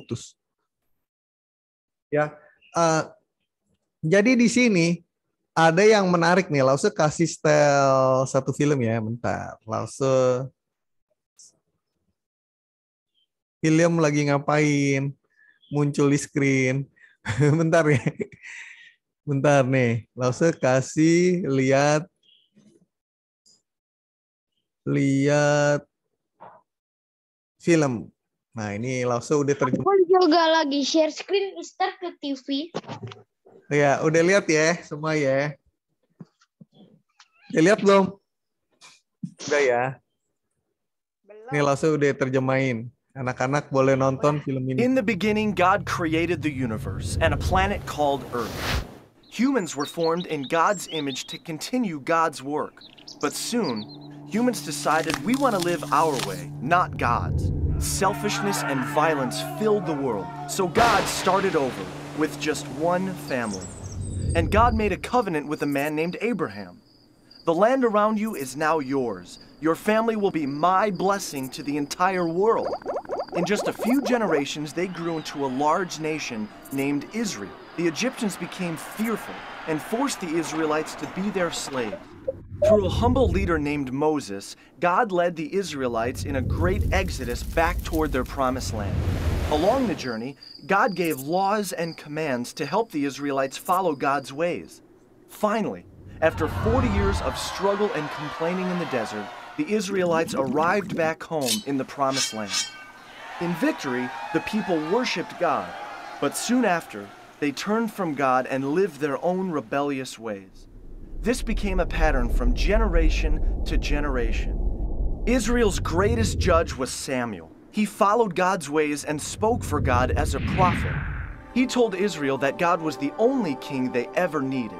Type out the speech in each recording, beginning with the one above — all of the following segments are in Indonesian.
putus. Ya, jadi di sini ada yang menarik nih. Lause kasih style satu film ya, bentar. Lause film lagi ngapain? Muncul di screen. Bentar ya. Bentar nih. Lause kasih lihat film. Nah, ini Lause udah terjemah. Aku juga lagi share screen start ke TV. Ya, udah lihat ya semua ya. Udah lihat belum? Udah ya. Ini Lause udah terjemahin. Anak-anak boleh nonton film ini. In the beginning, God created the universe and a planet called Earth. Humans were formed in God's image to continue God's work. But soon, humans decided we want to live our way, not God's. Selfishness and violence filled the world, so God started over with just one family. And God made a covenant with a man named Abraham. The land around you is now yours. Your family will be my blessing to the entire world. In just a few generations, they grew into a large nation named Israel. The Egyptians became fearful and forced the Israelites to be their slaves. Through a humble leader named Moses, God led the Israelites in a great exodus back toward their promised land. Along the journey, God gave laws and commands to help the Israelites follow God's ways. Finally, after 40 years of struggle and complaining in the desert, the Israelites arrived back home in the promised land. In victory, the people worshipped God, but soon after, they turned from God and lived their own rebellious ways. This became a pattern from generation to generation. Israel's greatest judge was Samuel. He followed God's ways and spoke for God as a prophet. He told Israel that God was the only king they ever needed.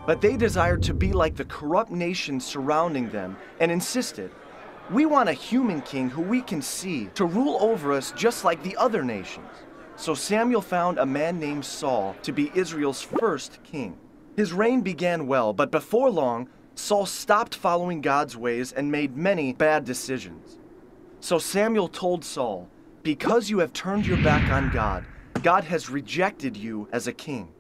But they desired to be like the corrupt nations surrounding them and insisted, "We want a human king who we can see to rule over us just like the other nations." So Samuel found a man named Saul to be Israel's first king. His reign began well, but before long, Saul stopped following God's ways and made many bad decisions. So Samuel told Saul, "Because you have turned your back on God, God has rejected you as a king."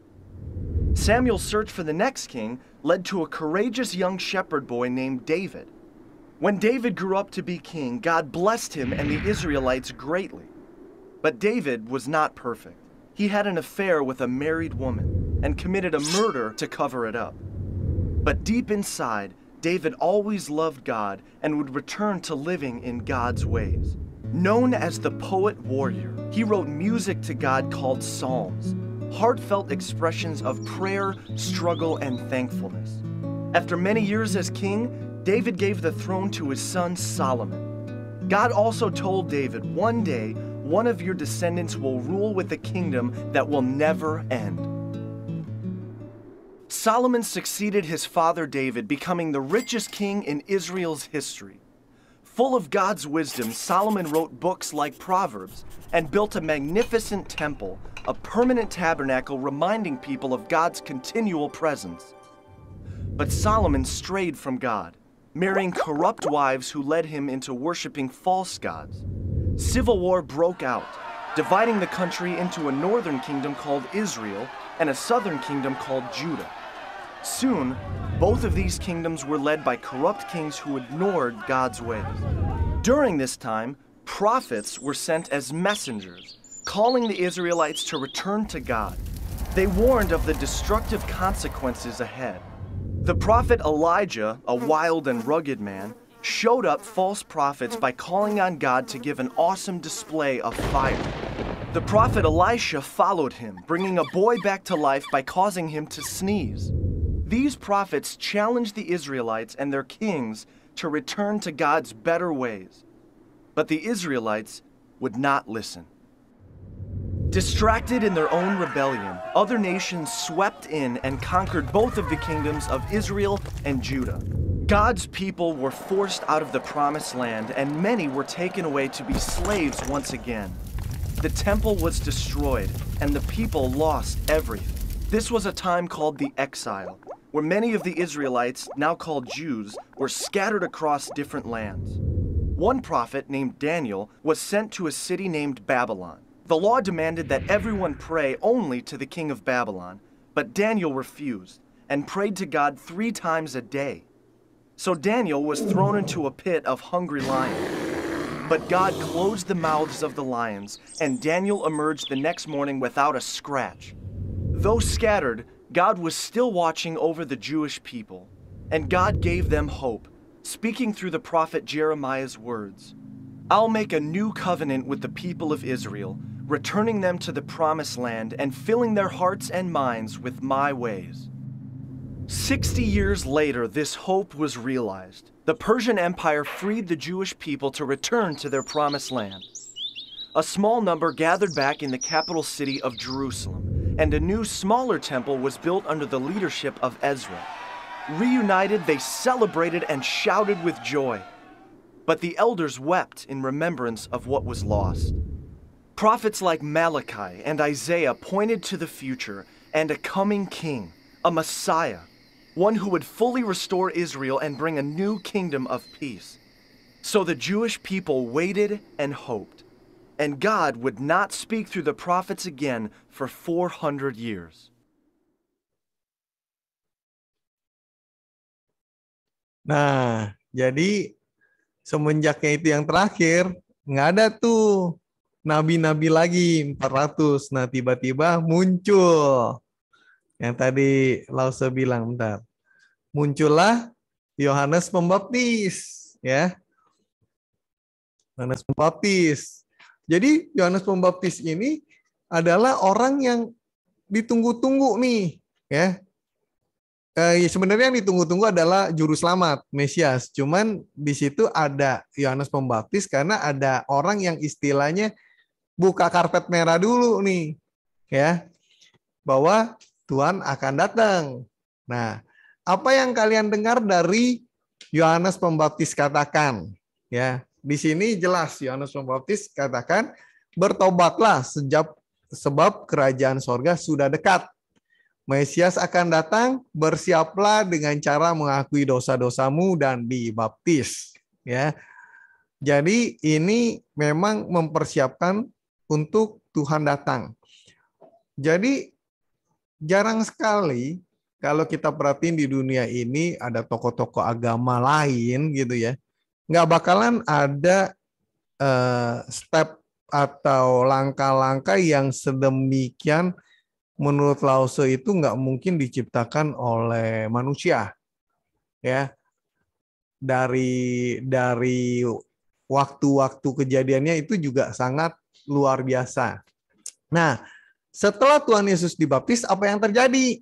Samuel's search for the next king led to a courageous young shepherd boy named David. When David grew up to be king, God blessed him and the Israelites greatly. But David was not perfect. He had an affair with a married woman and committed a murder to cover it up. But deep inside, David always loved God and would return to living in God's ways. Known as the poet warrior, he wrote music to God called psalms, heartfelt expressions of prayer, struggle, and thankfulness. After many years as king, David gave the throne to his son Solomon. God also told David, "One day, one of your descendants will rule with a kingdom that will never end." Solomon succeeded his father David, becoming the richest king in Israel's history. Full of God's wisdom, Solomon wrote books like Proverbs and built a magnificent temple, a permanent tabernacle reminding people of God's continual presence. But Solomon strayed from God, marrying corrupt wives who led him into worshiping false gods. Civil war broke out, dividing the country into a northern kingdom called Israel and a southern kingdom called Judah. Soon, both of these kingdoms were led by corrupt kings who ignored God's ways. During this time, prophets were sent as messengers, calling the Israelites to return to God. They warned of the destructive consequences ahead. The prophet Elijah, a wild and rugged man, showed up false prophets by calling on God to give an awesome display of fire. The prophet Elisha followed him, bringing a boy back to life by causing him to sneeze. These prophets challenged the Israelites and their kings to return to God's better ways. But the Israelites would not listen. Distracted in their own rebellion, other nations swept in and conquered both of the kingdoms of Israel and Judah. God's people were forced out of the promised land, and many were taken away to be slaves once again. The temple was destroyed, and the people lost everything. This was a time called the exile, where many of the Israelites, now called Jews, were scattered across different lands. One prophet named Daniel was sent to a city named Babylon. The law demanded that everyone pray only to the king of Babylon, but Daniel refused and prayed to God 3 times a day. So Daniel was thrown into a pit of hungry lions. But God closed the mouths of the lions, and Daniel emerged the next morning without a scratch. Though scattered, God was still watching over the Jewish people, and God gave them hope, speaking through the prophet Jeremiah's words. I'll make a new covenant with the people of Israel, returning them to the promised land and filling their hearts and minds with my ways. 60 years later, this hope was realized. The Persian Empire freed the Jewish people to return to their promised land. A small number gathered back in the capital city of Jerusalem, and a new, smaller temple was built under the leadership of Ezra. Reunited, they celebrated and shouted with joy. But the elders wept in remembrance of what was lost. Prophets like Malachi and Isaiah pointed to the future and a coming king, a Messiah, one who would fully restore Israel and bring a new kingdom of peace. So the Jewish people waited and hoped, and God would not speak through the prophets again for 400 years. Nah, jadi semenjaknya itu yang terakhir, nggak ada tuh nabi-nabi lagi 400. Nah, tiba-tiba muncul yang tadi Lause bilang, bentar. Muncullah Yohanes Pembaptis, ya. Yohanes Pembaptis. Jadi Yohanes Pembaptis ini adalah orang yang ditunggu-tunggu nih, ya. Sebenarnya yang ditunggu-tunggu adalah juru selamat, Mesias. Cuman di situ ada Yohanes Pembaptis karena ada orang yang istilahnya buka karpet merah dulu nih, ya, bahwa Tuhan akan datang. Nah, apa yang kalian dengar dari Yohanes Pembaptis katakan? Ya, di sini jelas Yohanes Pembaptis katakan, bertobatlah sebab kerajaan sorga sudah dekat. Mesias akan datang, bersiaplah dengan cara mengakui dosa-dosamu dan dibaptis. Ya, jadi ini memang mempersiapkan untuk Tuhan datang. Jadi jarang sekali kalau kita perhatiin di dunia ini ada tokoh-tokoh agama lain gitu ya, nggak bakalan ada step atau langkah-langkah yang sedemikian. Menurut Lause itu nggak mungkin diciptakan oleh manusia, ya. Dari waktu-waktu kejadiannya itu juga sangat luar biasa. Nah, setelah Tuhan Yesus dibaptis, apa yang terjadi?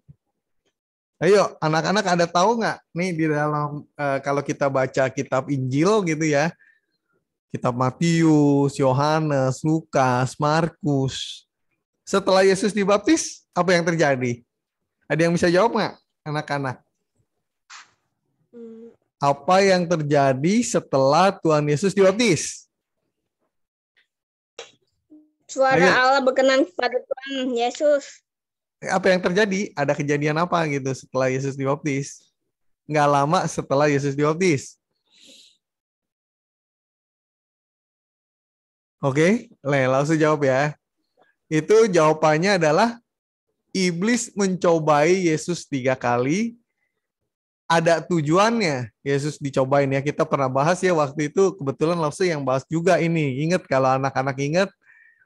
Ayo, anak-anak ada tahu nggak? Nih di dalam kalau kita baca kitab Injil gitu ya, kitab Matius, Yohanes, Lukas, Markus. Setelah Yesus dibaptis, apa yang terjadi? Ada yang bisa jawab nggak, anak-anak? Apa yang terjadi setelah Tuhan Yesus dibaptis? Suara Allah berkenan kepada Tuhan Yesus. Apa yang terjadi? Ada kejadian apa gitu setelah Yesus dibaptis? Nggak lama setelah Yesus dibaptis. Oke, langsung jawab ya. Itu jawabannya adalah iblis mencobai Yesus 3 kali. Ada tujuannya Yesus dicobain ya. Kita pernah bahas ya waktu itu, kebetulan Lause yang bahas juga ini. Ingat kalau anak-anak ingat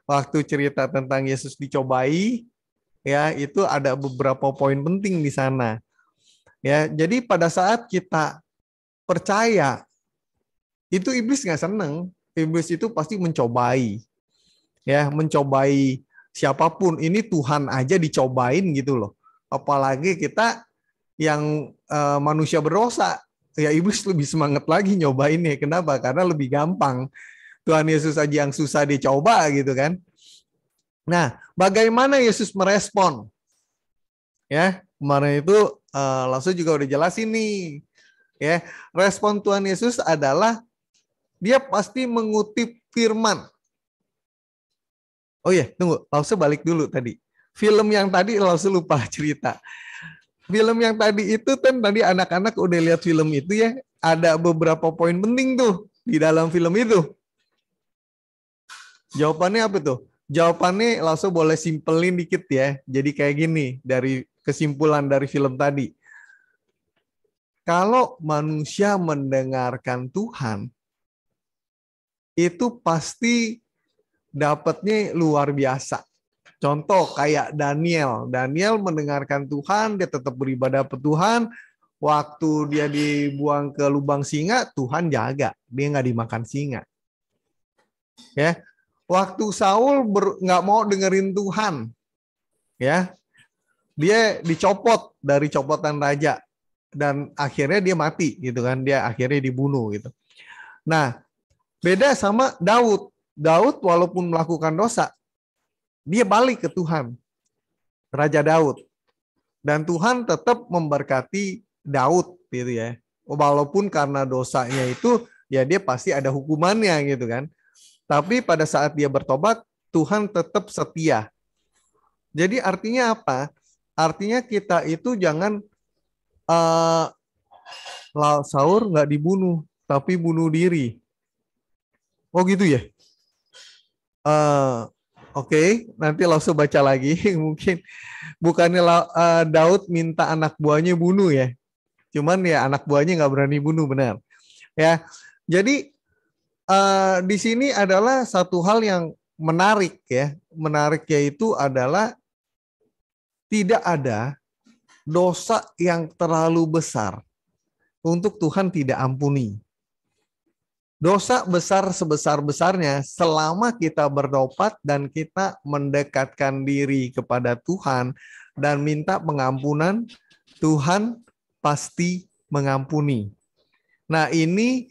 waktu cerita tentang Yesus dicobai ya, itu ada beberapa poin penting di sana. Ya, jadi pada saat kita percaya itu iblis nggak seneng. Iblis itu pasti mencobai. Ya, mencobai siapapun. Ini Tuhan aja dicobain gitu loh. Apalagi kita yang manusia berdosa. Ya iblis lebih semangat lagi nyobainnya. Kenapa? Karena lebih gampang. Tuhan Yesus aja yang susah dicoba gitu kan. Nah, bagaimana Yesus merespon? Ya, kemarin itu Lause juga udah jelasin nih. Ya, respon Tuhan Yesus adalah dia pasti mengutip firman. Oh iya, tunggu. Lause balik dulu tadi. Film yang tadi Lause lupa cerita. Film yang tadi itu kan tadi anak-anak udah lihat film itu ya. Ada beberapa poin penting tuh di dalam film itu. Jawabannya apa tuh? Jawabannya langsung boleh simpelin dikit ya. Jadi kayak gini dari kesimpulan dari film tadi. Kalau manusia mendengarkan Tuhan, itu pasti dapatnya luar biasa. Contoh kayak Daniel. Daniel mendengarkan Tuhan, dia tetap beribadah ke Tuhan. Waktu dia dibuang ke lubang singa, Tuhan jaga. Dia nggak dimakan singa. Ya, waktu Saul nggak mau dengerin Tuhan, ya, dia dicopot dari copotan raja dan akhirnya dia mati, gitu kan? Dia akhirnya dibunuh, gitu. Nah, beda sama Daud. Daud walaupun melakukan dosa, dia balik ke Tuhan, Raja Daud, dan Tuhan tetap memberkati Daud, gitu ya. Walaupun karena dosanya itu, ya dia pasti ada hukumannya, gitu kan. Tapi pada saat dia bertobat, Tuhan tetap setia. Jadi artinya apa? Artinya kita itu jangan Saul nggak dibunuh, tapi bunuh diri. Oh gitu ya? Oke, nanti langsung baca lagi. Mungkin bukannya Daud minta anak buahnya bunuh ya. Cuman ya anak buahnya nggak berani bunuh, benar. Ya, jadi di sini adalah satu hal yang menarik ya. Menarik yaitu adalah tidak ada dosa yang terlalu besar untuk Tuhan tidak ampuni. Dosa besar sebesar-besarnya selama kita bertobat dan kita mendekatkan diri kepada Tuhan dan minta pengampunan, Tuhan pasti mengampuni. Nah, ini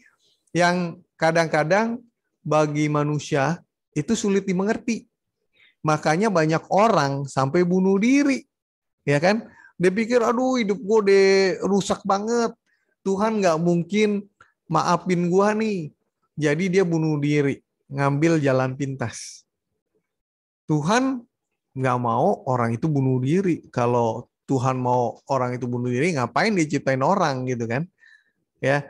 yang kadang-kadang bagi manusia itu sulit dimengerti. Makanya banyak orang sampai bunuh diri. Ya kan? Dia pikir, aduh hidup gue udah rusak banget. Tuhan nggak mungkin maafin gue nih. Jadi dia bunuh diri. Ngambil jalan pintas. Tuhan nggak mau orang itu bunuh diri. Kalau Tuhan mau orang itu bunuh diri, ngapain dia ciptain orang gitu kan? Ya,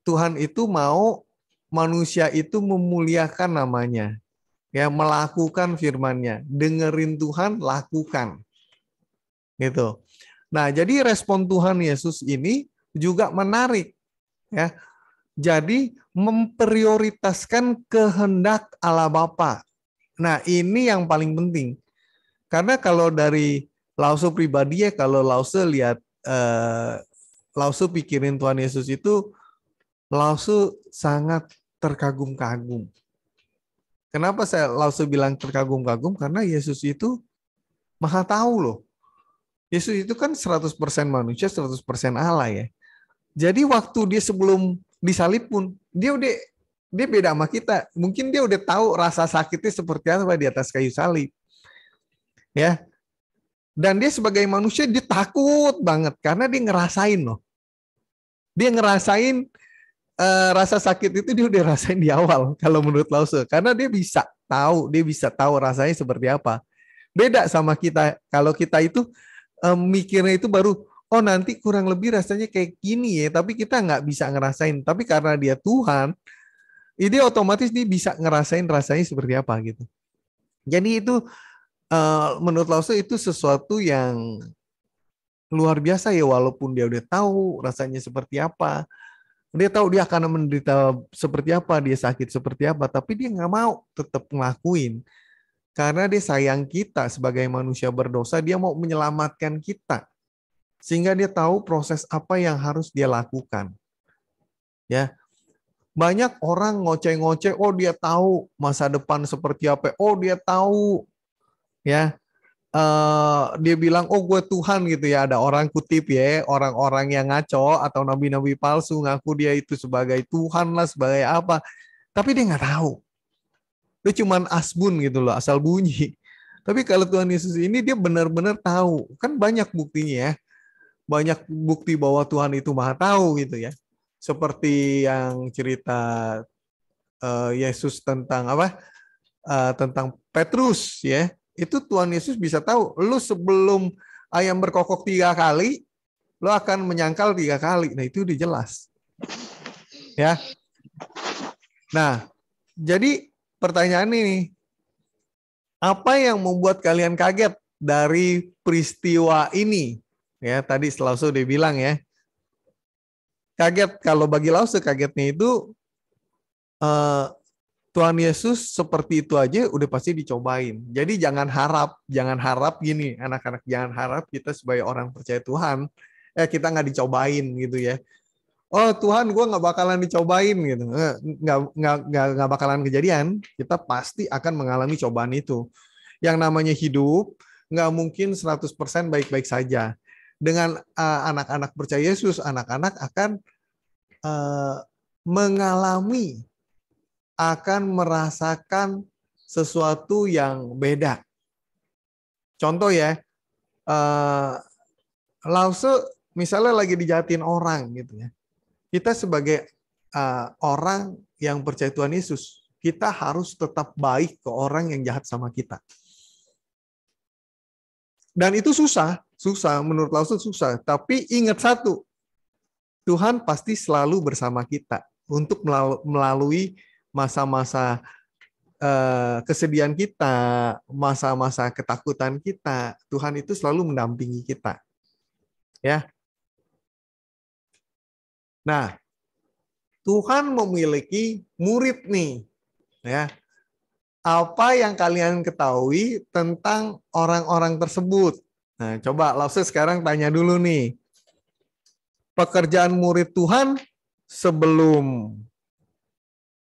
Tuhan itu mau manusia itu memuliakan namanya, ya, melakukan firman-Nya, dengerin Tuhan, lakukan, gitu. Nah, jadi respon Tuhan Yesus ini juga menarik, ya. Jadi memprioritaskan kehendak Allah Bapa. Nah, ini yang paling penting. Karena kalau dari Lause pribadi ya, kalau Lause lihat Lause pikirin Tuhan Yesus itu, Lause sangat terkagum-kagum. Kenapa Lause bilang terkagum-kagum? Karena Yesus itu maha tahu loh. Yesus itu kan 100% manusia, 100% Allah ya. Jadi waktu dia sebelum disalib pun, dia beda sama kita. Mungkin dia udah tahu rasa sakitnya seperti apa di atas kayu salib. Ya. Dan dia sebagai manusia dia takut banget karena dia ngerasain loh. Dia ngerasain rasa sakit itu, dia udah rasain di awal kalau menurut Lause, karena dia bisa tahu rasanya seperti apa. Beda sama kita, kalau kita itu mikirnya itu baru oh nanti kurang lebih rasanya kayak gini ya, tapi kita nggak bisa ngerasain. Tapi karena dia Tuhan, ini otomatis dia bisa ngerasain rasanya seperti apa gitu. Jadi itu menurut Lause itu sesuatu yang luar biasa ya, walaupun dia udah tahu rasanya seperti apa. Dia tahu dia akan menderita seperti apa, dia sakit seperti apa, tapi dia nggak mau tetap ngelakuin. Karena dia sayang kita sebagai manusia berdosa, dia mau menyelamatkan kita. Sehingga dia tahu proses apa yang harus dia lakukan. Ya. Banyak orang ngoceh-ngoceh, oh dia tahu masa depan seperti apa, oh dia tahu. Ya. Dia bilang, oh gue Tuhan gitu ya. Ada orang kutip ya, orang-orang yang ngaco atau nabi-nabi palsu ngaku dia itu sebagai Tuhan lah, sebagai apa. Tapi dia nggak tahu. Dia cuman asbun gitu loh, asal bunyi. Tapi kalau Tuhan Yesus ini dia benar-benar tahu. Kan banyak buktinya ya. Banyak bukti bahwa Tuhan itu maha tahu gitu ya. Seperti yang cerita Yesus tentang apa? Tentang Petrus ya. Itu Tuhan Yesus bisa tahu, lu sebelum ayam berkokok 3 kali, lu akan menyangkal 3 kali. Nah itu udah jelas. Ya. Nah, jadi pertanyaan ini, Apa yang membuat kalian kaget dari peristiwa ini? Ya, tadi Lause udah bilang ya. Kaget, kalau bagi Lause kagetnya itu Tuhan Yesus seperti itu aja udah pasti dicobain. Jadi jangan harap gini, anak-anak, jangan harap kita sebagai orang percaya Tuhan, kita nggak dicobain gitu ya. Oh Tuhan, gue nggak bakalan dicobain gitu, nggak bakalan kejadian. Kita pasti akan mengalami cobaan itu. Yang namanya hidup nggak mungkin 100% baik-baik saja. Dengan anak-anak percaya Yesus, anak-anak akan mengalami, akan merasakan sesuatu yang beda. Contoh ya, Lause misalnya lagi dijahatin orang gitu ya. Kita sebagai orang yang percaya Tuhan Yesus, kita harus tetap baik ke orang yang jahat sama kita. Dan itu susah menurut Lause susah. Tapi ingat satu, Tuhan pasti selalu bersama kita untuk melalui masa-masa kesedihan kita, masa-masa ketakutan kita. Tuhan itu selalu mendampingi kita. Ya. Nah, Tuhan memiliki murid nih. Ya. Apa yang kalian ketahui tentang orang-orang tersebut? Nah, coba Lause sekarang tanya dulu nih. Pekerjaan murid Tuhan sebelum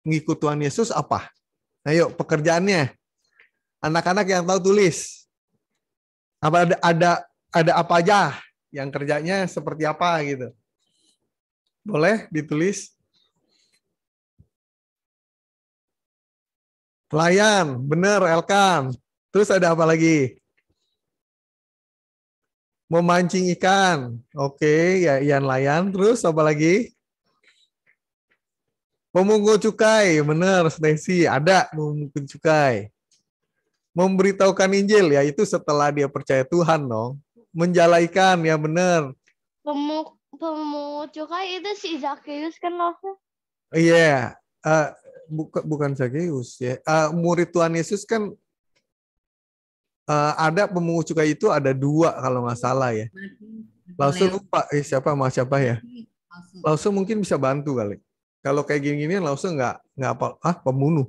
ngikut Tuhan Yesus apa? Ayo pekerjaannya. Anak-anak yang tahu tulis. Apa ada apa aja yang kerjanya seperti apa gitu. Boleh ditulis. Pelayan, bener Elkan. Terus ada apa lagi? Memancing ikan. Oke, ya Ian Layan. Terus apa lagi? Pemungut cukai, bener Stacy. Ada pemungut cukai. Memberitahukan Injil, ya itu setelah dia percaya Tuhan dong. Menjalaikan, ya bener. Pemungut cukai itu si Zakheus kan loh. Iya, bukan Zakheus ya. Murid Tuhan Yesus kan ada pemungut cukai itu ada 2 kalau nggak salah ya. Lause lupa siapa ya. Lause mungkin bisa bantu kali. Kalau kayak gini-gini Lause nggak apa. Pembunuh.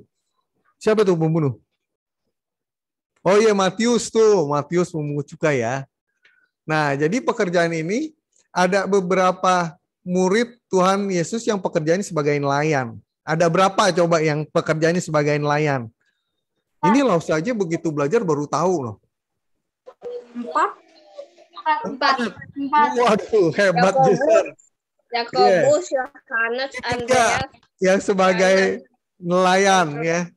Siapa tuh pembunuh? Oh iya Matius pemungut cukai ya. Nah jadi pekerjaan ini ada beberapa murid Tuhan Yesus yang pekerjaannya sebagai nelayan. Ada berapa coba yang pekerjaannya sebagai nelayan? Ini Lause aja begitu belajar baru tahu loh. 4. Waduh, hebat Jason. Yakobus, Yohanes, Andreas. Yang sebagai nelayan ya.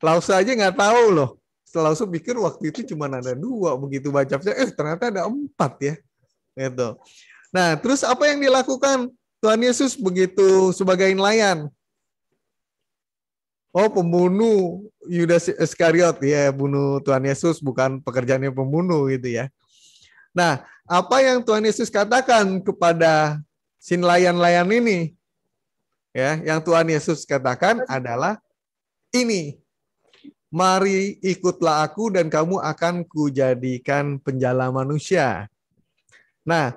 Lause aja nggak tahu loh. Lause pikir waktu itu cuma ada 2, begitu baca ternyata ada 4 ya. Gitu. Nah, terus apa yang dilakukan Tuhan Yesus begitu sebagai nelayan? Oh, pembunuh Yudas Iskariot ya, bunuh Tuhan Yesus, bukan pekerjaannya pembunuh gitu ya. Nah, apa yang Tuhan Yesus katakan kepada si nelayan-nelayan ini? Ya, yang Tuhan Yesus katakan adalah ini. Mari ikutlah aku dan kamu akan kujadikan penjala manusia. Nah,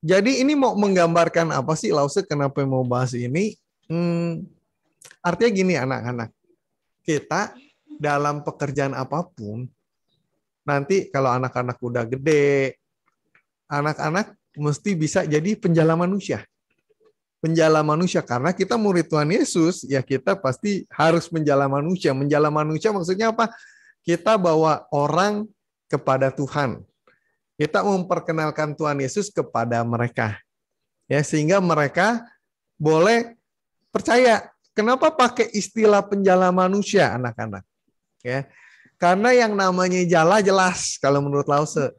jadi ini mau menggambarkan apa sih Lause kenapa mau bahas ini? Artinya gini anak-anak, kita dalam pekerjaan apapun, nanti kalau anak-anak udah gede, anak-anak mesti bisa jadi penjala manusia. Penjala manusia, karena kita murid Tuhan Yesus, ya kita pasti harus menjala manusia. Menjala manusia maksudnya apa? Kita bawa orang kepada Tuhan. Kita memperkenalkan Tuhan Yesus kepada mereka. Ya, sehingga mereka boleh percaya. Kenapa pakai istilah penjala manusia, anak-anak? Ya, karena yang namanya jala jelas kalau menurut Lause.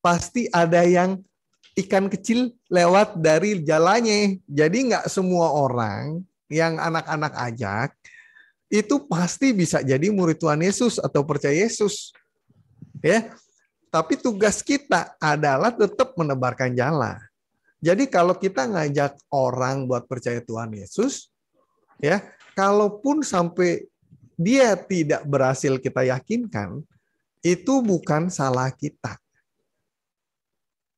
Pasti ada yang ikan kecil lewat dari jalannya. Jadi nggak semua orang yang anak-anak ajak itu pasti bisa jadi murid Tuhan Yesus atau percaya Yesus. Ya. Tapi tugas kita adalah tetap menebarkan jala. Jadi kalau kita ngajak orang buat percaya Tuhan Yesus, ya, kalaupun sampai dia tidak berhasil kita yakinkan, itu bukan salah kita.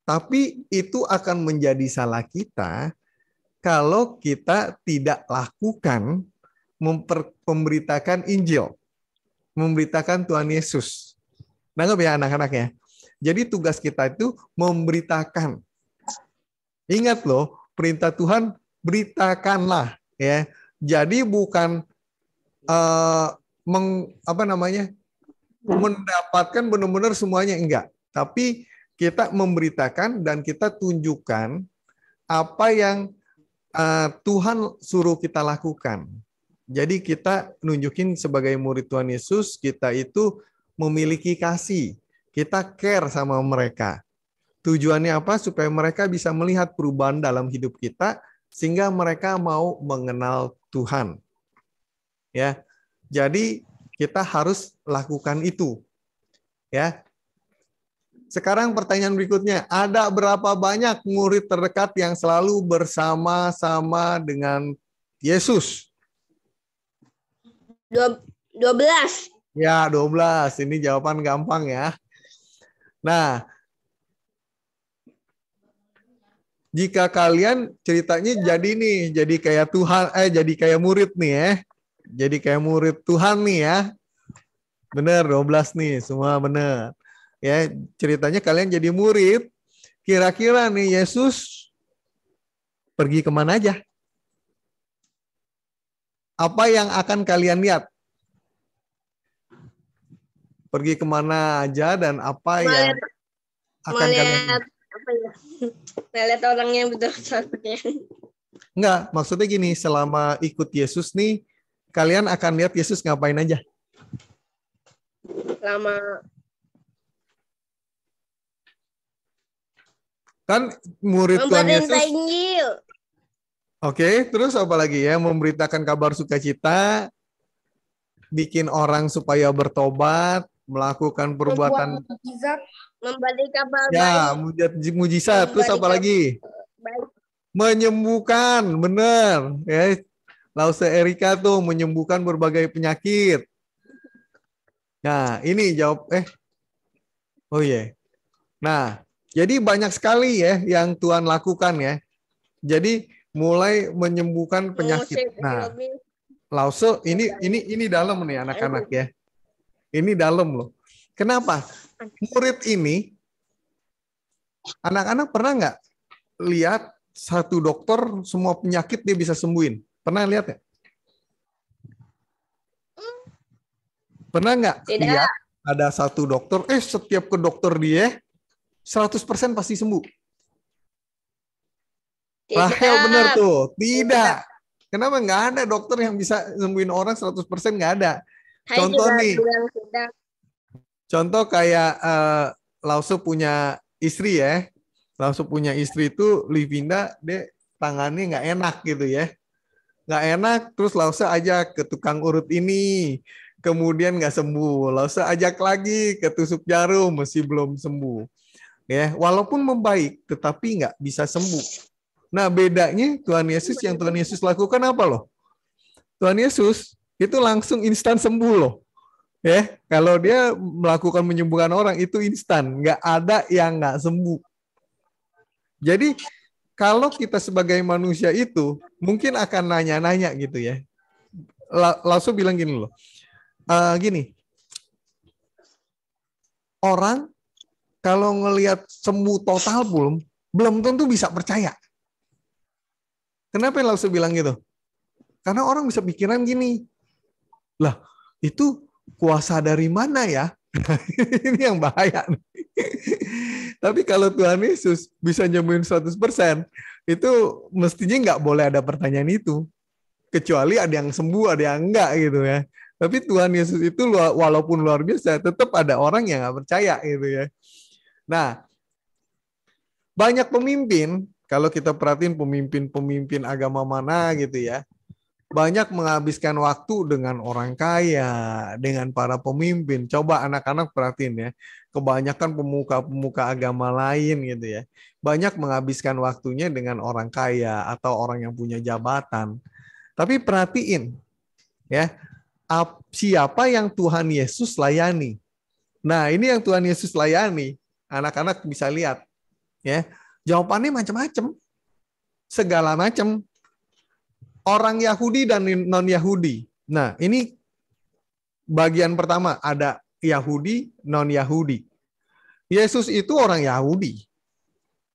Tapi itu akan menjadi salah kita kalau kita tidak lakukan memberitakan Injil, memberitakan Tuhan Yesus. Nangkep ya anak-anak ya? Jadi tugas kita itu memberitakan. Ingat loh, perintah Tuhan beritakanlah ya. Jadi bukan mendapatkan benar-benar semuanya, enggak. Tapi kita memberitakan dan kita tunjukkan apa yang Tuhan suruh kita lakukan. Jadi kita nunjukin sebagai murid Tuhan Yesus, kita itu memiliki kasih. Kita care sama mereka. Tujuannya apa? Supaya mereka bisa melihat perubahan dalam hidup kita, sehingga mereka mau mengenal Tuhan. Ya, jadi kita harus lakukan itu. Ya. Sekarang pertanyaan berikutnya, ada berapa banyak murid terdekat yang selalu bersama-sama dengan Yesus? 12. Ya, 12. Ini jawaban gampang ya. Nah, jika kalian ceritanya jadi nih, jadi kayak Tuhan, jadi kayak murid nih ya. Jadi kayak murid Tuhan nih ya. Bener, 12 nih, semua bener. Ya, ceritanya kalian jadi murid, kira-kira nih Yesus pergi kemana aja? Apa yang akan kalian lihat? Pergi kemana aja dan apa yang akan kalian lihat? Melihat orangnya betul-betul. Enggak, maksudnya gini, selama ikut Yesus nih, kalian akan lihat Yesus ngapain aja? Lama. Kan murid Tuhan Yesus. Injil. Oke, terus apa lagi ya? Memberitakan kabar sukacita, bikin orang supaya bertobat, melakukan perbuatan Memberi kabar ya, baik. mujizat. Terus apa lagi? Baik. Menyembuhkan, benar. Ya, Lause Erika tuh menyembuhkan berbagai penyakit. Nah, ini jawab oh iya. Nah, jadi banyak sekali ya yang Tuhan lakukan ya. Jadi mulai menyembuhkan penyakit. Nah, Lause ini dalam nih anak-anak ya. Ini dalam loh. Kenapa? Murid ini, anak-anak pernah nggak lihat satu dokter semua penyakit dia bisa sembuhin? Pernah lihat ya? Pernah nggak lihat ada satu dokter, setiap ke dokter dia 100% pasti sembuh? Rahel benar tuh. Tidak. Kenapa nggak ada dokter yang bisa sembuhin orang 100%? Nggak ada. Contoh nih. Contoh kayak Lause punya istri ya. Lause punya istri itu Livinda, dia tangannya nggak enak gitu ya. Nggak enak, terus Lause ajak ke tukang urut ini. Kemudian nggak sembuh. Lause ajak lagi ke tusuk jarum, masih belum sembuh. Ya, walaupun membaik, tetapi nggak bisa sembuh. Nah, bedanya Tuhan Yesus, yang Tuhan Yesus lakukan apa loh? Tuhan Yesus itu langsung instan sembuh loh. Ya, kalau dia melakukan menyembuhkan orang itu instan, nggak ada yang nggak sembuh. Jadi kalau kita sebagai manusia itu mungkin akan nanya-nanya gitu ya. Langsung bilang gini loh, gini, orang kalau ngelihat sembuh total belum tentu bisa percaya. Kenapa langsung bilang gitu? Karena orang bisa pikiran gini, lah itu kuasa dari mana ya? Ini yang bahaya. Tapi kalau Tuhan Yesus bisa nyembuhin 100%, itu mestinya nggak boleh ada pertanyaan itu. Kecuali ada yang sembuh, ada yang enggak gitu ya. Tapi Tuhan Yesus itu walaupun luar biasa, tetap ada orang yang nggak percaya gitu ya. Nah, banyak pemimpin, kalau kita perhatiin pemimpin agama mana gitu ya, banyak menghabiskan waktu dengan orang kaya, dengan para pemimpin. Coba anak-anak perhatiin ya, kebanyakan pemuka-pemuka agama lain gitu ya, banyak menghabiskan waktunya dengan orang kaya atau orang yang punya jabatan. Tapi perhatiin ya, siapa yang Tuhan Yesus layani. Nah, ini yang Tuhan Yesus layani. Anak-anak bisa lihat. Ya, jawabannya macam-macam. Segala macam. Orang Yahudi dan non-Yahudi. Nah, ini bagian pertama. Ada Yahudi, non-Yahudi. Yesus itu orang Yahudi.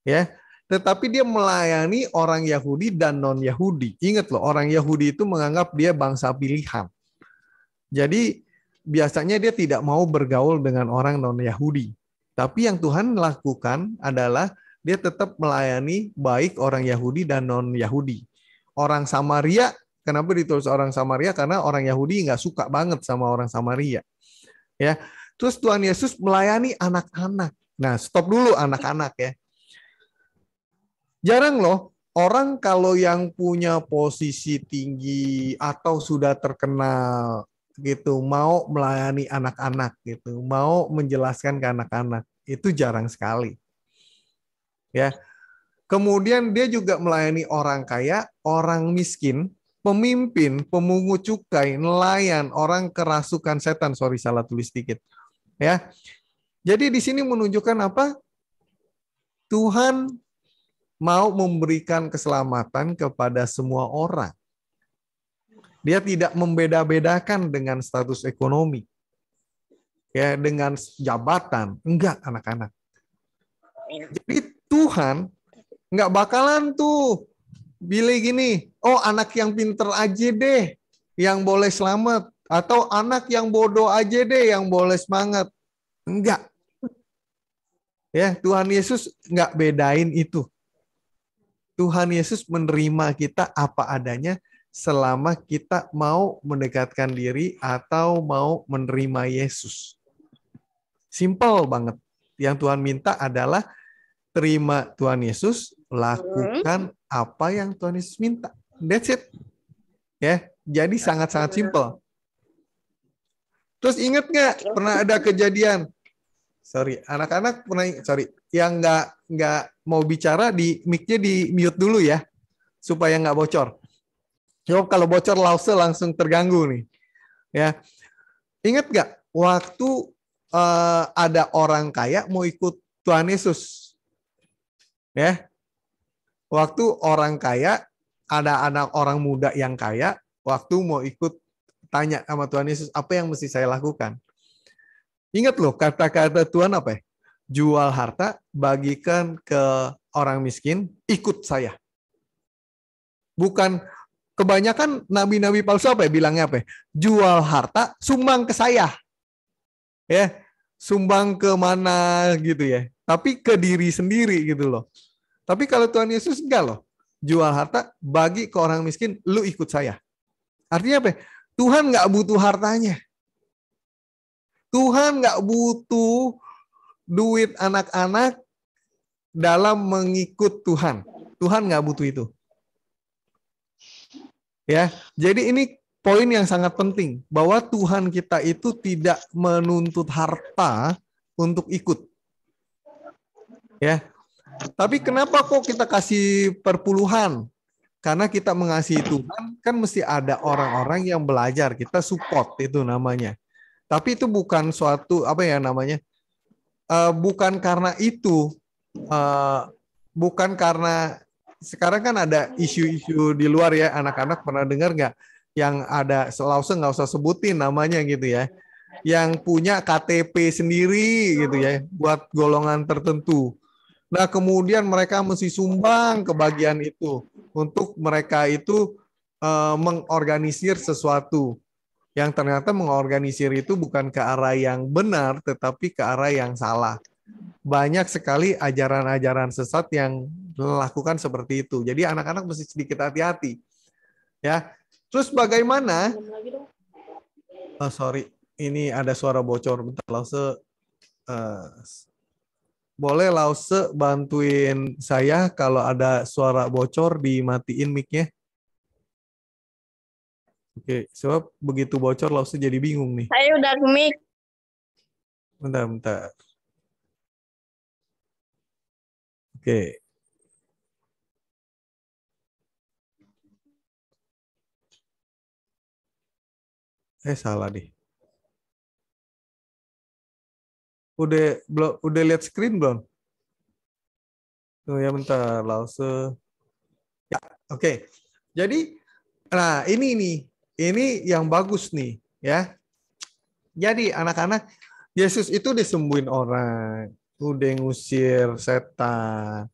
Ya, tetapi dia melayani orang Yahudi dan non-Yahudi. Ingat loh, orang Yahudi itu menganggap dia bangsa pilihan. Jadi biasanya dia tidak mau bergaul dengan orang non-Yahudi. Tapi yang Tuhan lakukan adalah dia tetap melayani baik orang Yahudi dan non-Yahudi. Orang Samaria, kenapa ditulis orang Samaria? Karena orang Yahudi nggak suka banget sama orang Samaria. Ya, terus Tuhan Yesus melayani anak-anak. Nah, stop dulu anak-anak ya. Jarang loh orang kalau yang punya posisi tinggi atau sudah terkenal gitu mau melayani anak-anak gitu, mau menjelaskan ke anak-anak. Itu jarang sekali. Ya. Kemudian dia juga melayani orang kaya, orang miskin, pemimpin, pemungut cukai, nelayan, orang kerasukan setan. Sorry, salah tulis dikit. Ya. Jadi di sini menunjukkan apa? Tuhan mau memberikan keselamatan kepada semua orang. Dia tidak membeda-bedakan dengan status ekonomi. Ya, dengan jabatan. Enggak, anak-anak. Jadi Tuhan nggak bakalan tuh pilih gini, oh anak yang pinter aja deh yang boleh selamat, atau anak yang bodoh aja deh yang boleh semangat. Enggak. Ya, Tuhan Yesus nggak bedain itu. Tuhan Yesus menerima kita apa adanya selama kita mau mendekatkan diri atau mau menerima Yesus. Simple banget. Yang Tuhan minta adalah terima Tuhan Yesus, lakukan apa yang Tuhan Yesus minta. That's it. Ya, jadi sangat-sangat simple. Terus ingat nggak pernah ada kejadian? Sorry, anak-anak pernah, sorry, yang nggak mau bicara di mic-nya di mute dulu ya, supaya nggak bocor. Coba kalau bocor langsung terganggu nih. Ya, ingat nggak waktu ada orang kaya mau ikut Tuhan Yesus? Ya, waktu orang kaya, ada anak orang muda yang kaya, waktu mau ikut tanya sama Tuhan Yesus, apa yang mesti saya lakukan? Ingat loh, kata-kata Tuhan apa ya? Jual harta, bagikan ke orang miskin, ikut saya. Bukan, kebanyakan nabi-nabi palsu apa ya? Bilangnya apa ya? Jual harta, sumbang ke saya. Ya, sumbang ke mana gitu ya. Tapi ke diri sendiri gitu loh. Tapi kalau Tuhan Yesus enggak loh. Jual harta, bagi ke orang miskin, lu ikut saya. Artinya apa? Tuhan nggak butuh hartanya. Tuhan nggak butuh duit anak-anak dalam mengikut Tuhan. Tuhan nggak butuh itu. Ya, jadi ini poin yang sangat penting. Bahwa Tuhan kita itu tidak menuntut harta untuk ikut. Ya, tapi kenapa kok kita kasih perpuluhan? Karena kita mengasihi Tuhan, kan mesti ada orang-orang yang belajar. Kita support itu namanya. Tapi itu bukan suatu, apa ya namanya, bukan karena itu. Bukan karena, sekarang kan ada isu-isu di luar ya, anak-anak pernah dengar nggak? Yang ada, Lause nggak usah sebutin namanya gitu ya. Yang punya KTP sendiri gitu ya, buat golongan tertentu. Nah, kemudian mereka mesti sumbang ke bagian itu untuk mereka itu mengorganisir sesuatu yang ternyata mengorganisir itu bukan ke arah yang benar, tetapi ke arah yang salah. Banyak sekali ajaran-ajaran sesat yang melakukan seperti itu. Jadi anak-anak mesti sedikit hati-hati. Ya. Terus bagaimana? Oh, sorry, ini ada suara bocor. Bentar, Lause. Boleh Lause bantuin saya kalau ada suara bocor dimatiin mic-nya. Oke, sebab begitu bocor Lause jadi bingung nih. Saya udah mic. Bentar. Oke. Salah deh. Udah lihat screen belum? Oh ya bentar, Lause. Ya, oke. Jadi, nah ini nih, ini yang bagus nih, ya. Jadi anak-anak, Yesus itu disembuhin orang, udah ngusir setan,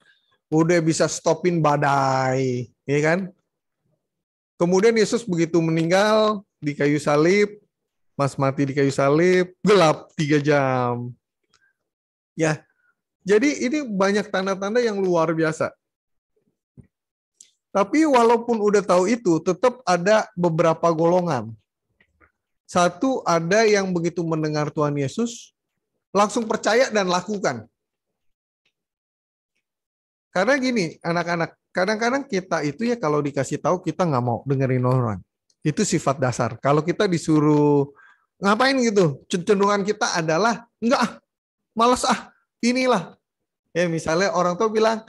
udah bisa stopin badai, ya kan? Kemudian Yesus begitu meninggal di kayu salib, Mas mati di kayu salib, gelap 3 jam. Ya, jadi ini banyak tanda-tanda yang luar biasa. Tapi walaupun udah tahu itu, tetap ada beberapa golongan. Satu, ada yang begitu mendengar Tuhan Yesus, langsung percaya dan lakukan. Karena gini, anak-anak, kadang-kadang kita itu ya kalau dikasih tahu kita nggak mau dengerin orang. Itu sifat dasar. Kalau kita disuruh ngapain gitu, cenderungan kita adalah enggak, malas inilah. Ya misalnya orang tua bilang,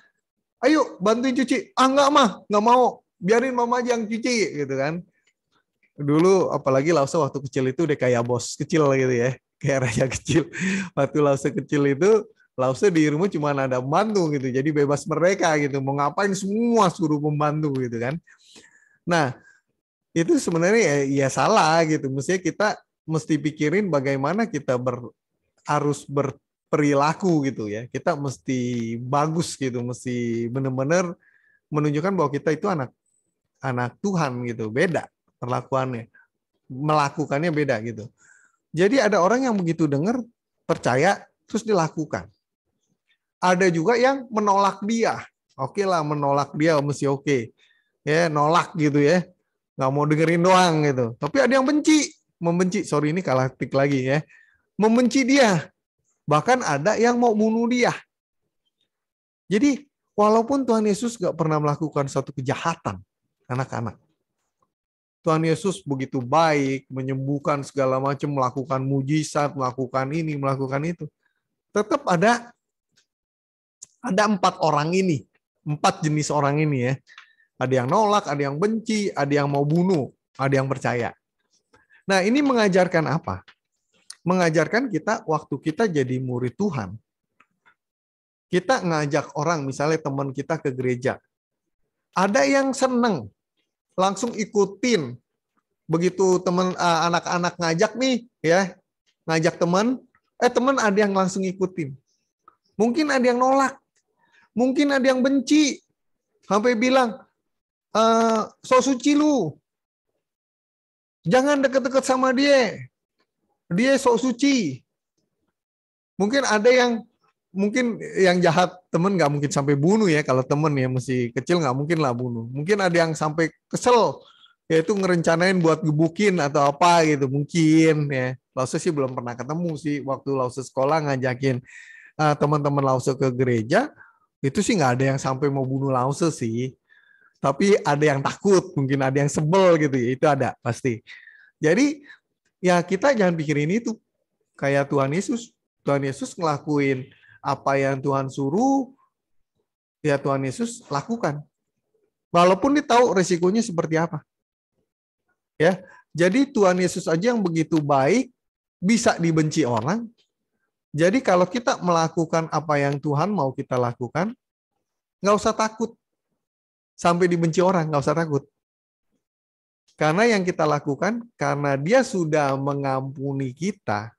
ayo bantuin cuci. Enggak mah, nggak mau. Biarin mama aja yang cuci gitu kan. Dulu apalagi Lause waktu kecil itu udah kayak bos kecil gitu ya, kayak raja kecil. Waktu Lause kecil itu Lause di rumah cuma ada membantu gitu, jadi bebas mereka gitu, mau ngapain semua suruh membantu gitu kan. Nah itu sebenarnya ya salah gitu, mestinya kita mesti pikirin bagaimana kita harus berperilaku gitu ya, kita mesti bagus gitu, mesti benar-benar menunjukkan bahwa kita itu anak Tuhan gitu, beda perlakuannya, melakukannya beda gitu. Jadi ada orang yang begitu dengar, percaya, terus dilakukan. Ada juga yang menolak dia. Oke lah, menolak dia mesti oke. Ya, nolak gitu ya. Nggak mau dengerin doang gitu. Tapi ada yang membenci. Sorry ini kalah tik lagi ya. Membenci dia. Bahkan ada yang mau bunuh dia. Jadi walaupun Tuhan Yesus nggak pernah melakukan suatu kejahatan, anak-anak, Tuhan Yesus begitu baik, menyembuhkan segala macam, melakukan mujizat, melakukan ini, melakukan itu. Tetap ada 4 orang ini, 4 jenis orang ini ya. Ada yang nolak, ada yang benci, ada yang mau bunuh, ada yang percaya. Nah ini mengajarkan apa? Mengajarkan kita waktu kita jadi murid Tuhan, kita ngajak orang, misalnya teman kita ke gereja. Ada yang seneng, langsung ikutin. Begitu teman anak-anak ngajak nih, ya ngajak teman ada yang langsung ikutin. Mungkin ada yang nolak, mungkin ada yang benci, sampai bilang, so suci lu, jangan deket-deket sama dia sok suci. Mungkin ada yang jahat, temen nggak mungkin sampai bunuh ya, kalau temen ya masih kecil nggak mungkin lah bunuh. Mungkin ada yang sampai kesel, yaitu ngerencanain buat gebukin atau apa gitu mungkin ya. Lause sih belum pernah ketemu sih, waktu Lause sekolah ngajakin teman-teman Lause ke gereja, itu sih nggak ada yang sampai mau bunuh Lause sih. Tapi ada yang takut, mungkin ada yang sebel gitu ya, itu ada pasti. Jadi ya kita jangan pikirin itu. Kayak Tuhan Yesus ngelakuin apa yang Tuhan suruh, ya Tuhan Yesus lakukan. Walaupun dia tahu resikonya seperti apa. Ya, jadi Tuhan Yesus aja yang begitu baik, bisa dibenci orang. Jadi kalau kita melakukan apa yang Tuhan mau kita lakukan, nggak usah takut. Sampai dibenci orang, nggak usah takut. Karena yang kita lakukan, karena dia sudah mengampuni kita,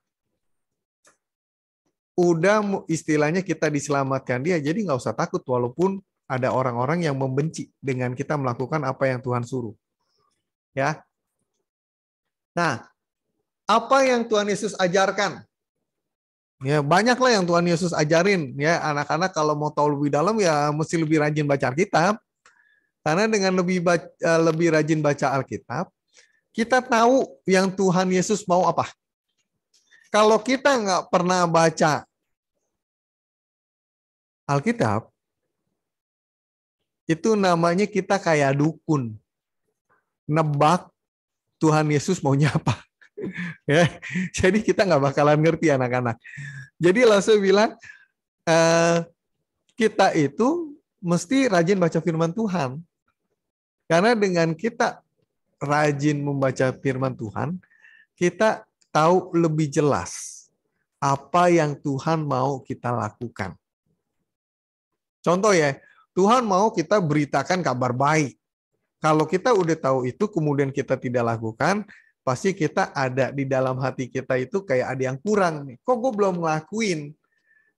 udah istilahnya kita diselamatkan dia, jadi nggak usah takut walaupun ada orang-orang yang membenci dengan kita melakukan apa yang Tuhan suruh. Ya. Nah, apa yang Tuhan Yesus ajarkan? Ya, banyaklah yang Tuhan Yesus ajarin ya, anak-anak kalau mau tahu lebih dalam ya mesti lebih rajin baca Alkitab. Karena dengan lebih rajin baca Alkitab, kita tahu yang Tuhan Yesus mau apa. Kalau kita nggak pernah baca Alkitab, itu namanya kita kayak dukun. Nebak Tuhan Yesus maunya apa. Ya, jadi kita nggak bakalan ngerti anak-anak. Jadi langsung bilang, kita itu mesti rajin baca firman Tuhan. Karena dengan kita rajin membaca firman Tuhan, kita tahu lebih jelas apa yang Tuhan mau kita lakukan. Contoh ya, Tuhan mau kita beritakan kabar baik. Kalau kita udah tahu itu, kemudian kita tidak lakukan, pasti kita ada di dalam hati kita itu kayak ada yang kurang nih. Kok gue belum ngelakuin?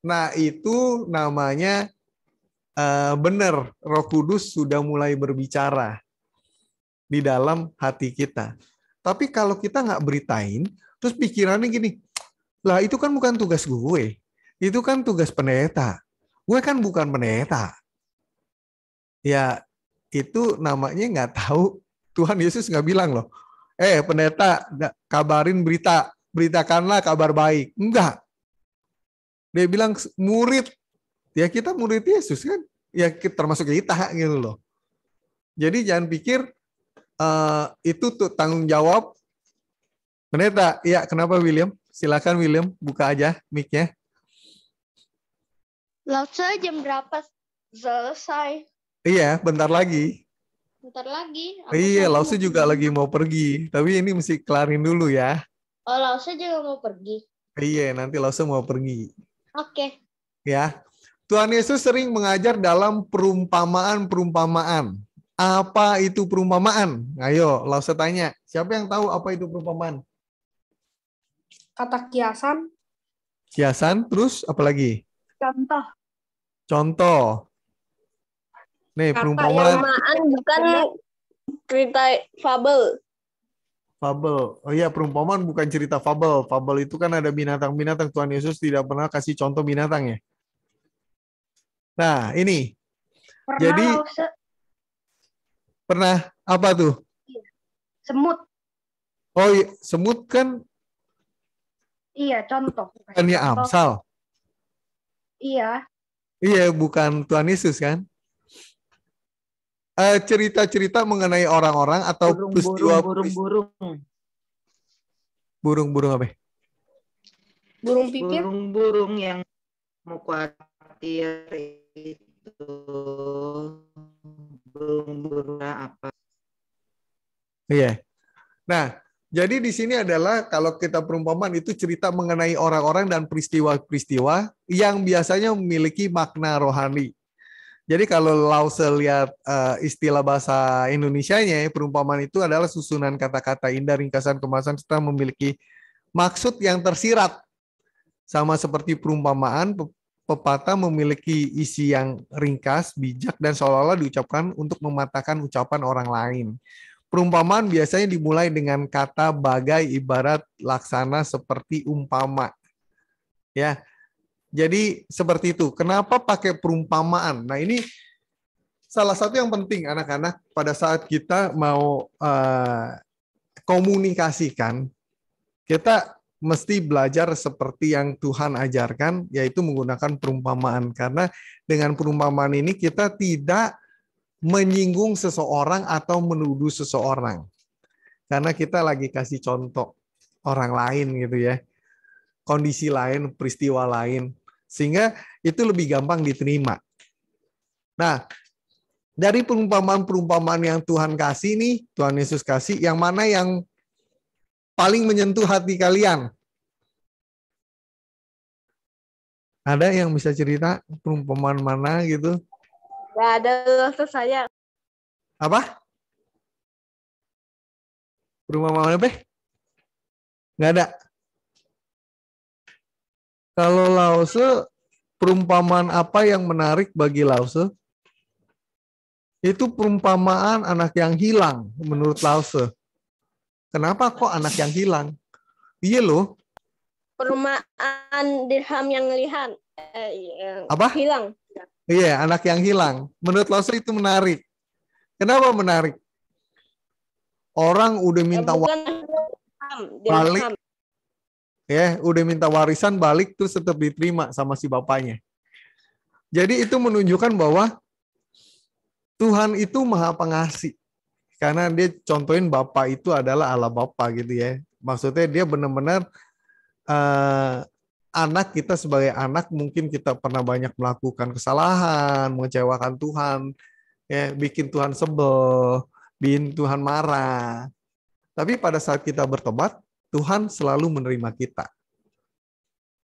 Nah, itu namanya benar, Roh Kudus sudah mulai berbicara di dalam hati kita. Tapi kalau kita nggak beritain, terus pikirannya gini, lah itu kan bukan tugas gue, itu kan tugas pendeta. Gue kan bukan pendeta. Ya, itu namanya nggak tahu. Tuhan Yesus nggak bilang loh, pendeta kabarin beritakanlah kabar baik. Enggak. Dia bilang murid. Ya kita murid Yesus kan. Ya termasuk kita gitu loh. Jadi jangan pikir itu tuh tanggung jawab pendeta. Ya, kenapa William? Silakan William, buka aja mic-nya. Lause jam berapa selesai? Iya, bentar lagi. Bentar lagi. Iya, Lause juga lagi mau pergi. Tapi ini mesti kelarin dulu ya. Oh, Lause juga mau pergi. Iya, nanti Lause mau pergi. Oke. Ya. Tuhan Yesus sering mengajar dalam perumpamaan-perumpamaan. Apa itu perumpamaan? Ayo, Lause tanya. Siapa yang tahu apa itu perumpamaan? Kata kiasan. Kiasan, terus apa lagi? Contoh. Contoh. Nih, perumpamaan. Perumpamaan bukan cerita fabel. Fabel. Oh iya, perumpamaan bukan cerita fabel. Fabel itu kan ada binatang-binatang. Tuhan Yesus tidak pernah kasih contoh binatang ya. Nah, ini. Pernah Jadi, Lause. pernah apa tuh? Semut. Oh iya, semut kan Iya, contoh. bukannya Contoh. Amsal. Iya. Iya, bukan Tuhan Yesus kan? Cerita-cerita mengenai orang-orang atau peristiwa burung-burung apa? Burung pipit. Burung-burung yang mau khawatir itu burung-burung apa? Iya. Nah, jadi di sini adalah kalau kita perumpamaan itu cerita mengenai orang-orang dan peristiwa-peristiwa yang biasanya memiliki makna rohani. Jadi kalau Lause lihat istilah bahasa Indonesianya, perumpamaan itu adalah susunan kata-kata indah, ringkasan, kemasan, serta memiliki maksud yang tersirat. Sama seperti perumpamaan, pepatah memiliki isi yang ringkas, bijak, dan seolah-olah diucapkan untuk mematahkan ucapan orang lain. Perumpamaan biasanya dimulai dengan kata bagai, ibarat, laksana, seperti, umpama. Ya. Jadi seperti itu. Kenapa pakai perumpamaan? Nah, ini salah satu yang penting anak-anak pada saat kita mau komunikasikan, kita mesti belajar seperti yang Tuhan ajarkan, yaitu menggunakan perumpamaan. Karena dengan perumpamaan ini kita tidak menyinggung seseorang atau menuduh seseorang. Karena kita lagi kasih contoh orang lain gitu ya. Kondisi lain, peristiwa lain. Sehingga itu lebih gampang diterima. Nah, dari perumpamaan-perumpamaan yang Tuhan kasih nih, Tuhan Yesus kasih, yang mana yang paling menyentuh hati kalian? Ada yang bisa cerita perumpamaan mana gitu? Nggak ada Lause saya. Apa? Perumpamaan apa? Nggak ada. Kalau Lause, perumpamaan apa yang menarik bagi Lause? Itu perumpamaan anak yang hilang menurut Lause. Kenapa kok anak yang hilang? Iya loh. Perumpamaan dirham yang Apa? hilang. Iya, anak yang hilang. Menurut Lause itu menarik. Kenapa menarik? Orang udah minta Bukan balik. dirham. Ya, udah minta warisan balik terus tetap diterima sama si bapaknya. Jadi itu menunjukkan bahwa Tuhan itu Maha Pengasih. Karena dia contohin Bapa itu adalah Allah Bapa gitu ya. Maksudnya dia benar-benar anak kita sebagai anak mungkin kita pernah banyak melakukan kesalahan, mengecewakan Tuhan, ya, bikin Tuhan sebel, bikin Tuhan marah. Tapi pada saat kita bertobat, Tuhan selalu menerima kita.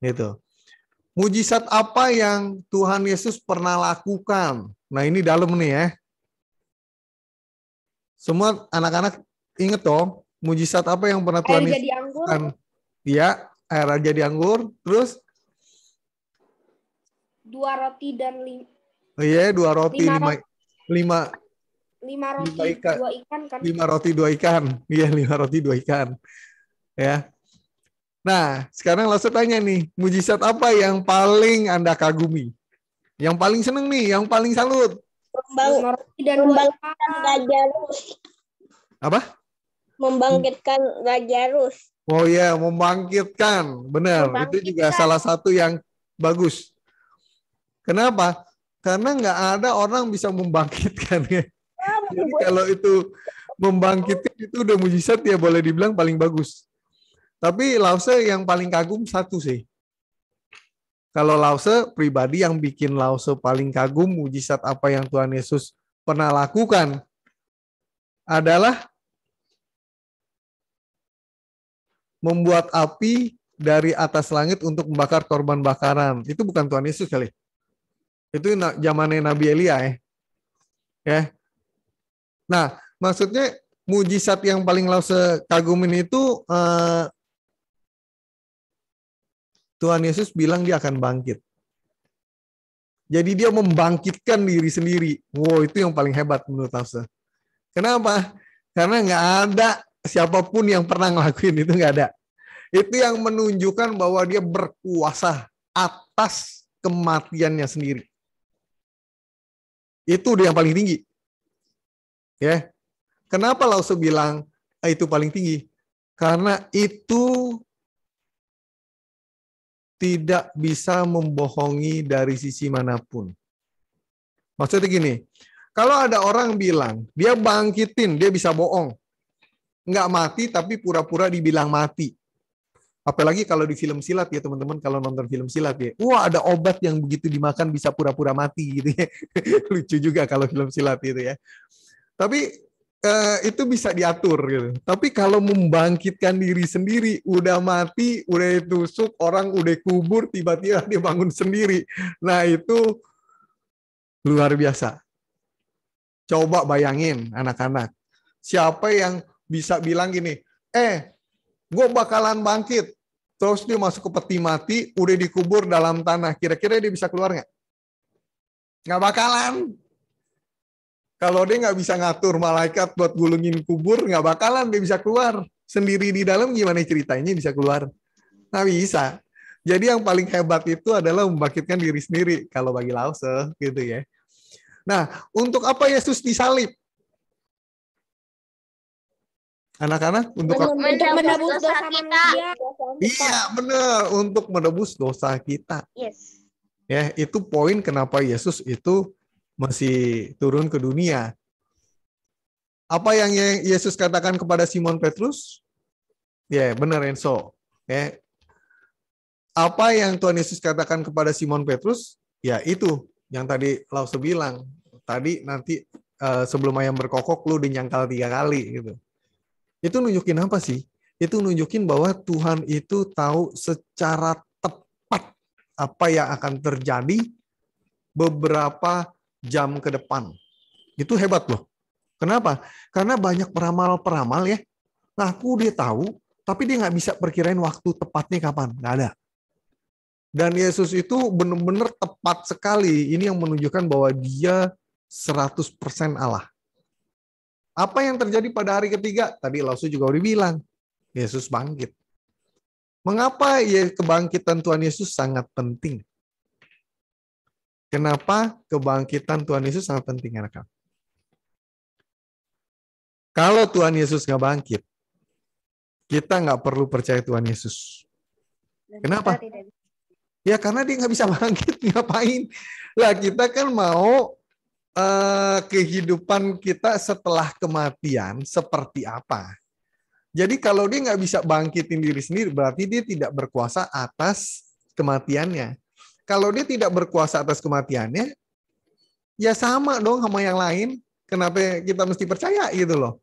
Gitu. Mujizat apa yang Tuhan Yesus pernah lakukan? Nah, ini dalam nih ya. Semua anak-anak inget dong, mujizat apa yang pernah Tuhan Air Yesus jadi anggur. lakukan? Iya, air jadi anggur. Terus? 2 roti dan 5 Iya, 2 roti, 5 roti, ikan. 2 ikan kan? 5 roti 2 ikan. Iya, 5 roti 2 ikan. Ya. Nah, sekarang langsung tanya nih, mujizat apa yang paling Anda kagumi? Yang paling seneng nih, yang paling salut. 5 roti dan 2 ikan. Lazarus. Apa? Membangkitkan Lazarus. Oh iya, membangkitkan. Benar, itu juga salah satu yang bagus. Kenapa? Karena nggak ada orang bisa membangkitkan. Jadi kalau itu membangkitkan itu udah mujizat ya boleh dibilang paling bagus. Tapi Lause yang paling kagum satu sih. Kalau Lause pribadi yang bikin Lause paling kagum mujizat apa yang Tuhan Yesus pernah lakukan adalah membuat api dari atas langit untuk membakar korban bakaran. Itu bukan Tuhan Yesus kali. Itu zamannya Nabi Elia ya. Ya. Nah, maksudnya mujizat yang paling Lause kagumin itu Tuhan Yesus bilang dia akan bangkit. Jadi dia membangkitkan diri sendiri. Wow, itu yang paling hebat menurut Lause. Kenapa? Karena nggak ada siapapun yang pernah ngelakuin itu, nggak ada. Itu yang menunjukkan bahwa dia berkuasa atas kematiannya sendiri. Itu dia yang paling tinggi. Ya. Kenapa Lause bilang itu paling tinggi? Karena itu tidak bisa membohongi dari sisi manapun. Maksudnya gini, kalau ada orang bilang, dia bangkitin, dia bisa bohong. Nggak mati, tapi pura-pura dibilang mati. Apalagi kalau di film silat ya teman-teman, kalau nonton film silat ya. Wah, ada obat yang begitu dimakan bisa pura-pura mati gitu ya. Lucu juga kalau film silat gitu ya. Tapi itu bisa diatur gitu. Tapi kalau membangkitkan diri sendiri, udah mati, udah ditusuk, orang udah kubur, tiba-tiba dia bangun sendiri. Nah, itu luar biasa. Coba bayangin anak-anak. Siapa yang bisa bilang gini, gue bakalan bangkit. Terus dia masuk ke peti mati, udah dikubur dalam tanah. Kira-kira dia bisa keluar nggak? Nggak bakalan. Kalau dia nggak bisa ngatur malaikat buat gulungin kubur, nggak bakalan dia bisa keluar. Sendiri di dalam gimana ceritanya bisa keluar? Nggak bisa. Jadi yang paling hebat itu adalah membangkitkan diri sendiri. Kalau bagi Lause gitu ya. Nah, untuk apa Yesus disalib? Anak-anak, untuk apa? Untuk menebus dosa manusia. Iya, benar. Untuk menebus dosa kita. Yes. Ya, itu poin kenapa Yesus itu masih turun ke dunia. Apa yang Yesus katakan kepada Simon Petrus? Ya, benar Enzo. Ya. Apa yang Tuhan Yesus katakan kepada Simon Petrus? Ya, itu yang tadi Lause bilang. Tadi nanti sebelum ayam berkokok lu dinyangkal 3 kali gitu. Itu nunjukin apa sih? Itu nunjukin bahwa Tuhan itu tahu secara tepat apa yang akan terjadi beberapa jam ke depan. Itu hebat loh. Kenapa? Karena banyak peramal-peramal ya. Ngaku dia tahu, tapi dia nggak bisa perkirain waktu tepatnya kapan. Nggak ada. Dan Yesus itu benar-benar tepat sekali. Ini yang menunjukkan bahwa dia 100% Allah. Apa yang terjadi pada hari ketiga? Tadi Lause juga udah bilang. Yesus bangkit. Mengapa kebangkitan Tuhan Yesus sangat penting? Kenapa kebangkitan Tuhan Yesus sangat penting, anak-anak? Kalau Tuhan Yesus nggak bangkit, kita nggak perlu percaya Tuhan Yesus. Kenapa? Ya karena dia nggak bisa bangkit, ngapain? Lah kita kan mau kehidupan kita setelah kematian seperti apa? Jadi kalau dia nggak bisa bangkitin diri sendiri, berarti dia tidak berkuasa atas kematiannya. Kalau dia tidak berkuasa atas kematiannya, ya sama dong sama yang lain. Kenapa kita mesti percaya gitu loh?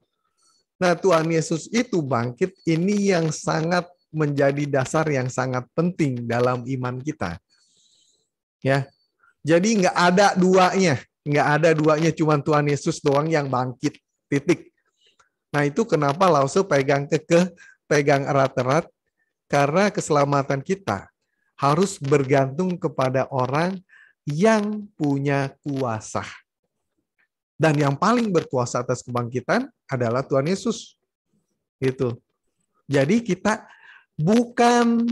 Nah, Tuhan Yesus itu bangkit, ini yang sangat menjadi dasar yang sangat penting dalam iman kita. Ya, jadi nggak ada duanya, cuma Tuhan Yesus doang yang bangkit, titik. Nah, itu kenapa Lause pegang erat-erat, karena keselamatan kita harus bergantung kepada orang yang punya kuasa. Dan yang paling berkuasa atas kebangkitan adalah Tuhan Yesus. Itu. Jadi kita bukan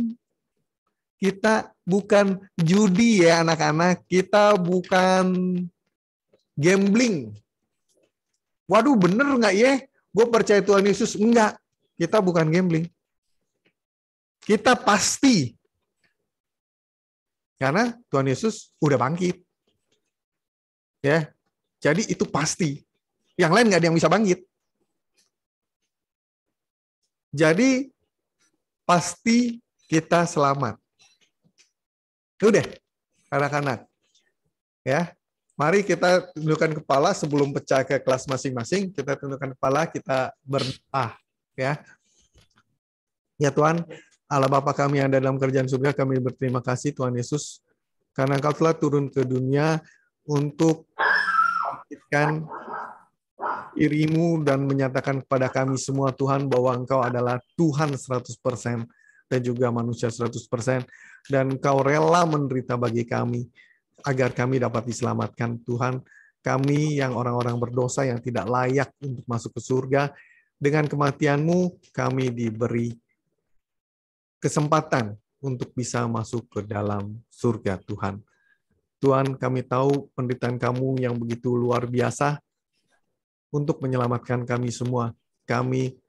judi ya anak-anak, kita bukan gambling. Waduh, bener nggak ya? Gue percaya Tuhan Yesus. Enggak, kita bukan gambling. Kita pasti. Karena Tuhan Yesus udah bangkit. Ya, jadi itu pasti. Yang lain nggak ada yang bisa bangkit. Jadi pasti kita selamat. Udah, anak-anak. Ya, mari kita tundukkan kepala sebelum pecah ke kelas masing-masing. Kita tundukkan kepala, kita berdoa. Ya, ya Tuhan, Allah Bapa kami yang ada dalam kerajaan surga, kami berterima kasih Tuhan Yesus, karena Engkau telah turun ke dunia untuk membangkitkan dirimu dan menyatakan kepada kami semua Tuhan bahwa Engkau adalah Tuhan 100% dan juga manusia 100%, dan Engkau rela menderita bagi kami agar kami dapat diselamatkan. Tuhan, kami yang orang-orang berdosa yang tidak layak untuk masuk ke surga, dengan kematian-Mu kami diberi kesempatan untuk bisa masuk ke dalam surga Tuhan. Tuhan, kami tahu penderitaan Kamu yang begitu luar biasa untuk menyelamatkan kami semua. Kami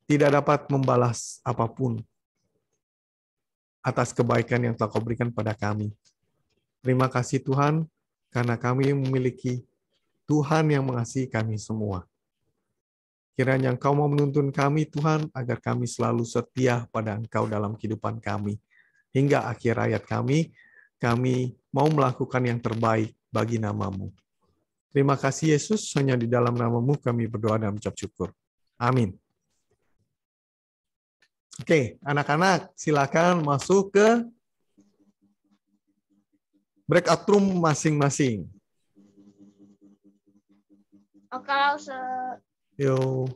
tidak dapat membalas apapun atas kebaikan yang telah Kau berikan pada kami. Terima kasih Tuhan, karena kami memiliki Tuhan yang mengasihi kami semua. Kiranya Engkau mau menuntun kami Tuhan, agar kami selalu setia pada Engkau dalam kehidupan kami. Hingga akhir hayat kami mau melakukan yang terbaik bagi nama-Mu. Terima kasih Yesus, hanya di dalam nama-Mu kami berdoa dan mengucap syukur. Amin. Oke, anak-anak silakan masuk ke breakout room masing-masing. Oke, Lause. Yo.